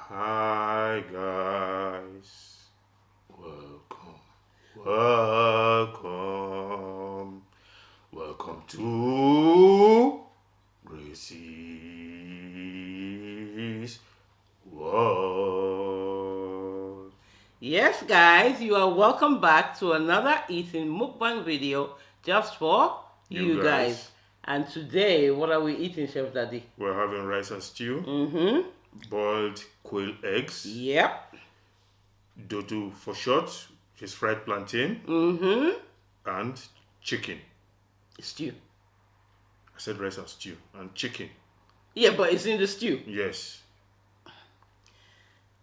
Hi guys, welcome to Graceys World. Yes guys, you are welcome back to another eating mukbang video just for you guys. And today, what are we eating, Chef Daddy? We're having rice and stew, boiled quail eggs, Yep. dodo for short, which is fried plantain, and chicken. Stew. I said rice and stew and chicken. Yeah, but it's in the stew. Yes.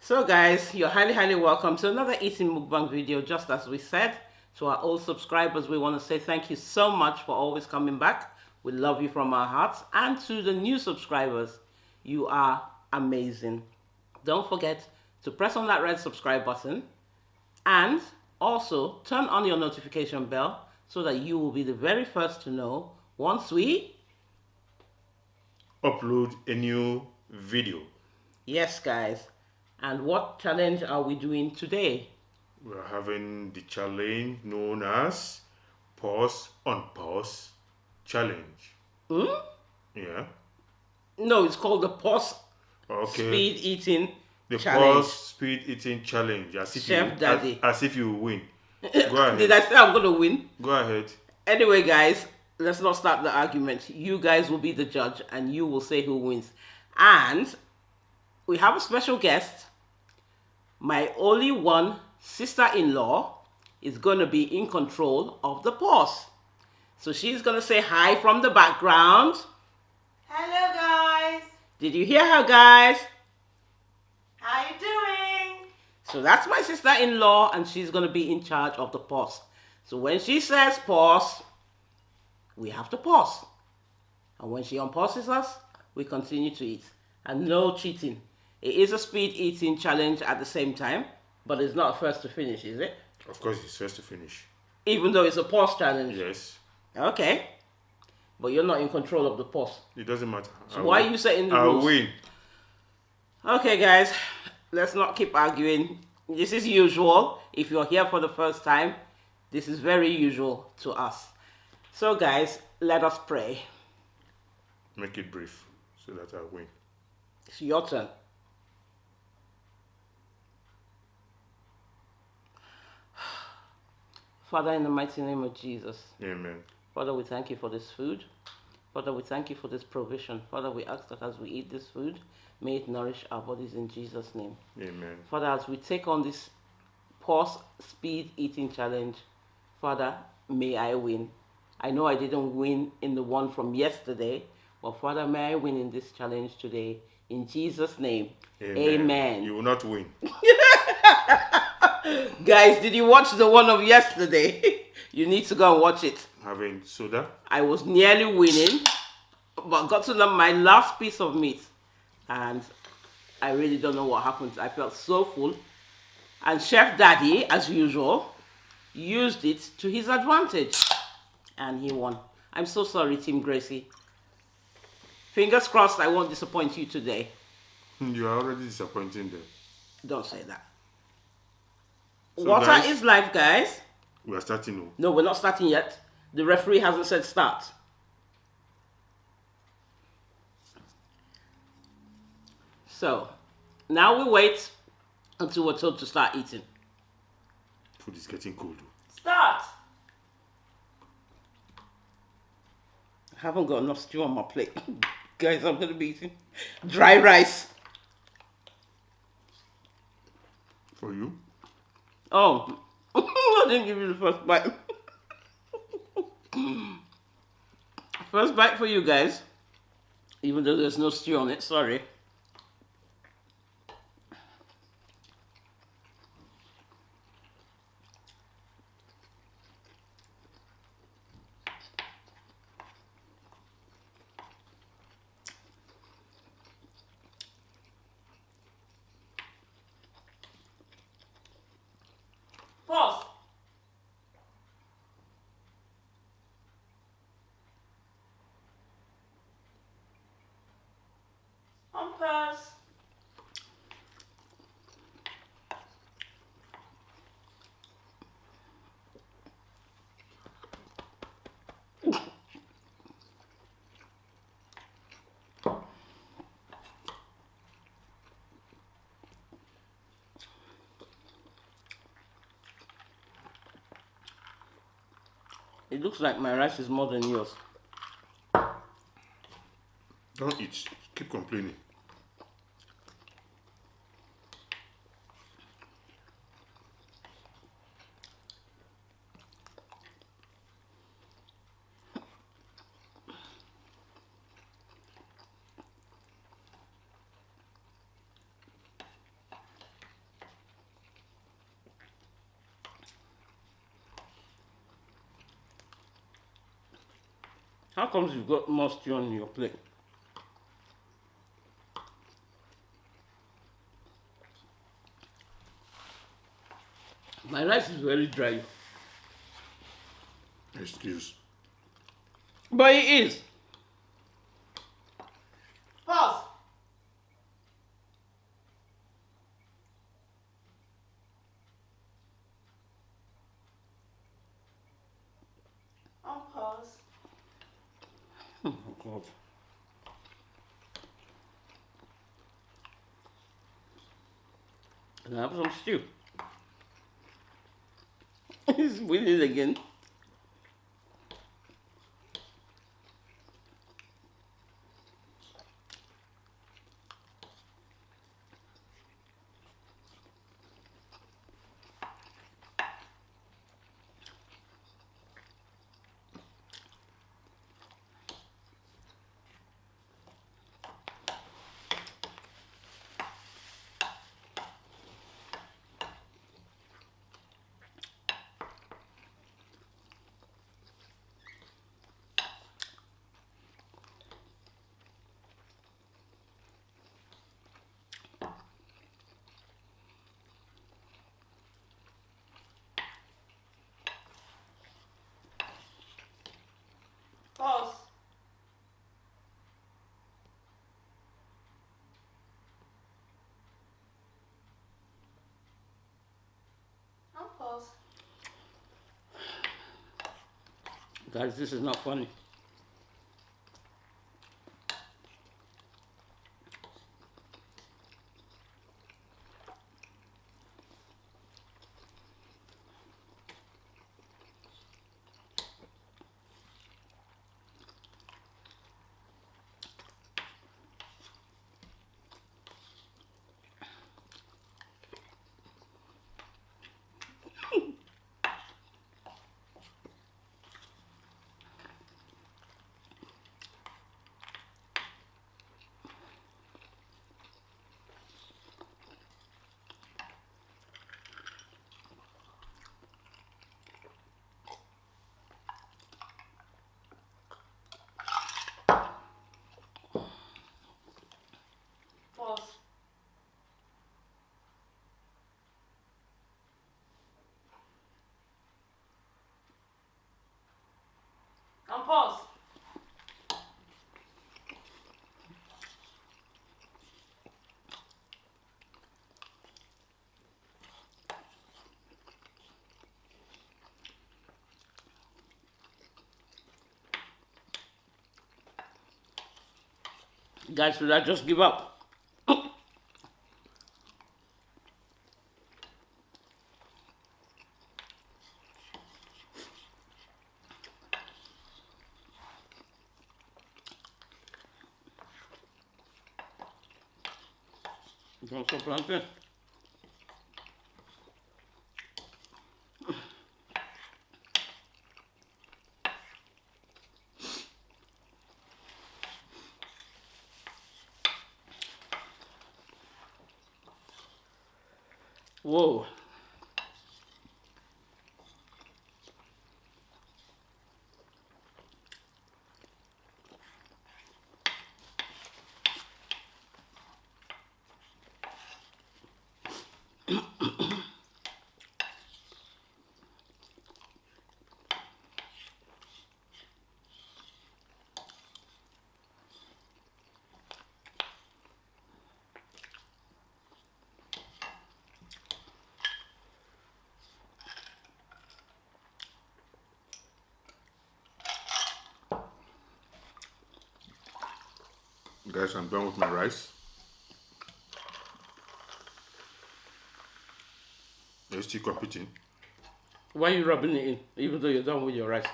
So guys, you're highly welcome to another eating mukbang video. Just as we said, to our old subscribers, we want to say thank you so much for always coming back. We love you from our hearts. And to the new subscribers, you are amazing. Don't forget to press on that red subscribe button and also turn on your notification bell so that you will be the very first to know once we upload a new video. Yes guys. And what challenge are we doing today? We're having the challenge known as Pause Unpause Challenge. Yeah. No, it's called the pause speed eating the challenge. Pause Speed Eating Challenge. As if Chef Daddy. As if you win. Go ahead. Did I say I'm going to win? Go ahead. Anyway, guys, let's not start the argument. You guys will be the judge and you will say who wins. And we have a special guest. My only one sister-in-law is going to be in control of the pause. So she's going to say hi from the background. Hello guys. Did you hear her, guys? How you doing? So that's my sister-in-law and she's going to be in charge of the pause. So when she says pause, we have to pause. And when she unpauses us, we continue to eat. And no cheating. It is a speed eating challenge at the same time, but it's not first to finish, is it? Of course, it's first to finish. Even though it's a pause challenge? Yes. Okay. But you're not in control of the pause. It doesn't matter. So why are you setting the rules? I'll win. Okay, guys. Let's not keep arguing. This is usual. If you're here for the first time, this is very usual to us. So, guys, let us pray. Make it brief so that I win. It's your turn. Father, in the mighty name of Jesus. Amen. Father, we thank you for this food. Father, we thank you for this provision. Father, we ask that as we eat this food, may it nourish our bodies in Jesus' name. Amen. Father, as we take on this pause speed eating challenge, Father, may I win. I know I didn't win in the one from yesterday, but Father, may I win in this challenge today. In Jesus' name, amen. You will not win. Guys, did you watch the one of yesterday? You need to go and watch it. Having soda? I was nearly winning, but got to my last piece of meat. And I really don't know what happened. I felt so full. And Chef Daddy, as usual, used it to his advantage. And he won. I'm so sorry, Team Gracie. Fingers crossed I won't disappoint you today. You are already disappointing them. Don't say that. So Water guys, is life, guys. We are starting. No, we're not starting yet. The referee hasn't said start. So, now we wait until we're told to start eating. Food is getting cold. Start. I haven't got enough stew on my plate. Guys, I'm going to be eating dry rice. For you? Oh, I didn't give you the first bite. First bite for you guys. Even though there's no stew on it, sorry. Pause. On pause. It looks like my rice is more than yours. Don't eat. Keep complaining. How comes you've got more stew on your plate? My rice is very dry. Excuse. But it is. Pause. Pause. Oh God. Can I have some stew? He's winning again. Pause. Pause. Guys, this is not funny. Pause. Pause. Guys, should I just give up? You want some plantain? Whoa. Guys, I'm done with my rice. Are you still competing? Why are you rubbing it in, even though you're done with your rice?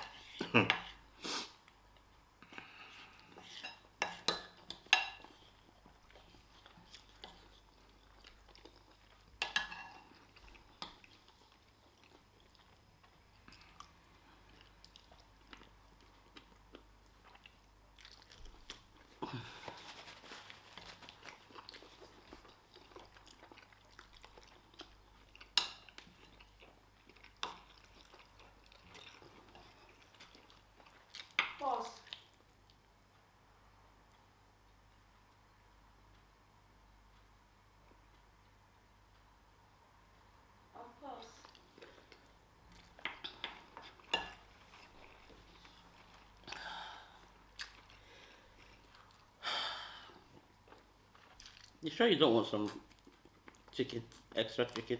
Pause. Pause. You sure you don't want some chicken, extra chicken?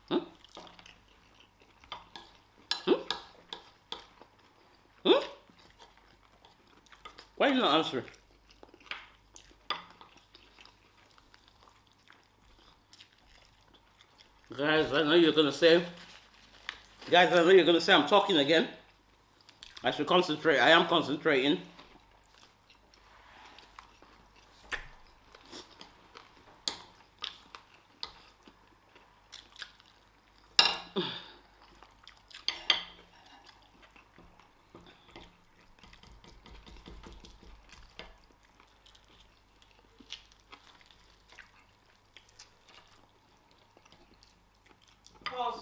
Hmm? Hmm? Hmm? Why are you not answering? Guys, I know you're gonna say, I'm talking again. I should concentrate. I am concentrating. Pause.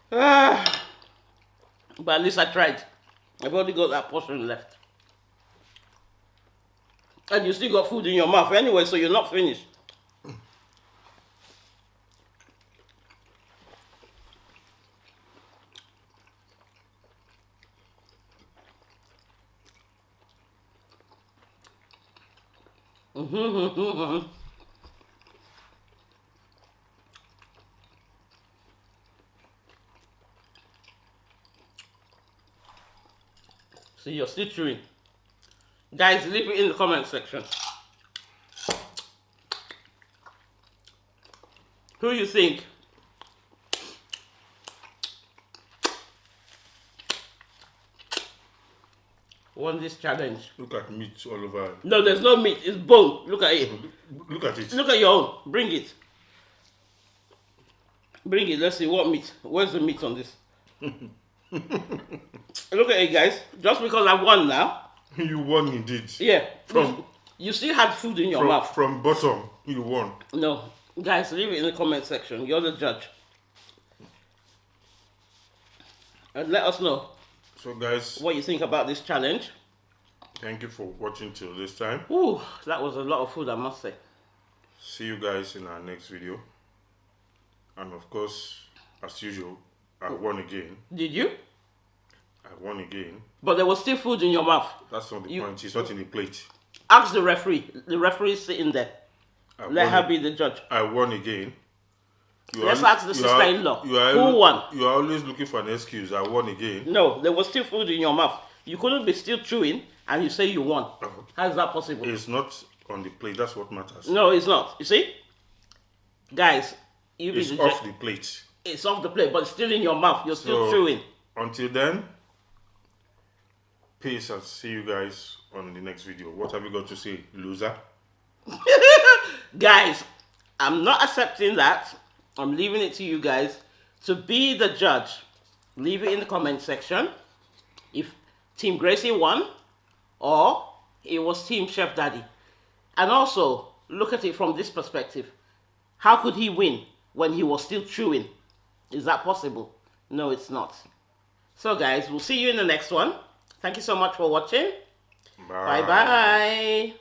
But at least I tried. I've only got that portion left. And you still got food in your mouth anyway, so you're not finished. See, you're still chewing. Guys, leave it in the comment section. Who you think won this challenge? Look at meat all over. No, there's no meat. It's bone. Look at it. Look at it. Look at your own. Bring it. Bring it. Let's see what meat. Where's the meat on this? Look at it, guys. Just because I won now. You won indeed. Yeah. You still had food in your mouth. From bottom, you won. No. Guys, leave it in the comment section. You're the judge. And let us know. So guys, what you think about this challenge. Thank you for watching till this time. Ooh, that was a lot of food, I must say. See you guys in our next video. And of course, as usual, I won again. Did you? I won again. But there was still food in your mouth. That's not the point. It's not in the plate. Ask the referee. The referee is sitting there. Let her be the judge. I won again. Let's ask the sister-in-law. Who won? You are always looking for an excuse. I won again. No, there was still food in your mouth. You couldn't be still chewing and you say you won. How is that possible? It's not on the plate. That's what matters. No, it's not. You see? Guys, it's off the plate. It's off the plate, but it's still in your mouth. You're still chewing. Until then, peace and see you guys on the next video. What have you got to say, loser? Guys, I'm not accepting that. I'm leaving it to you guys to be the judge. Leave it in the comment section if Team Gracie won or it was Team Chef Daddy. And also, look at it from this perspective. How could he win when he was still chewing? Is that possible? No, it's not. So guys, we'll see you in the next one. Thank you so much for watching. Bye. Bye-bye.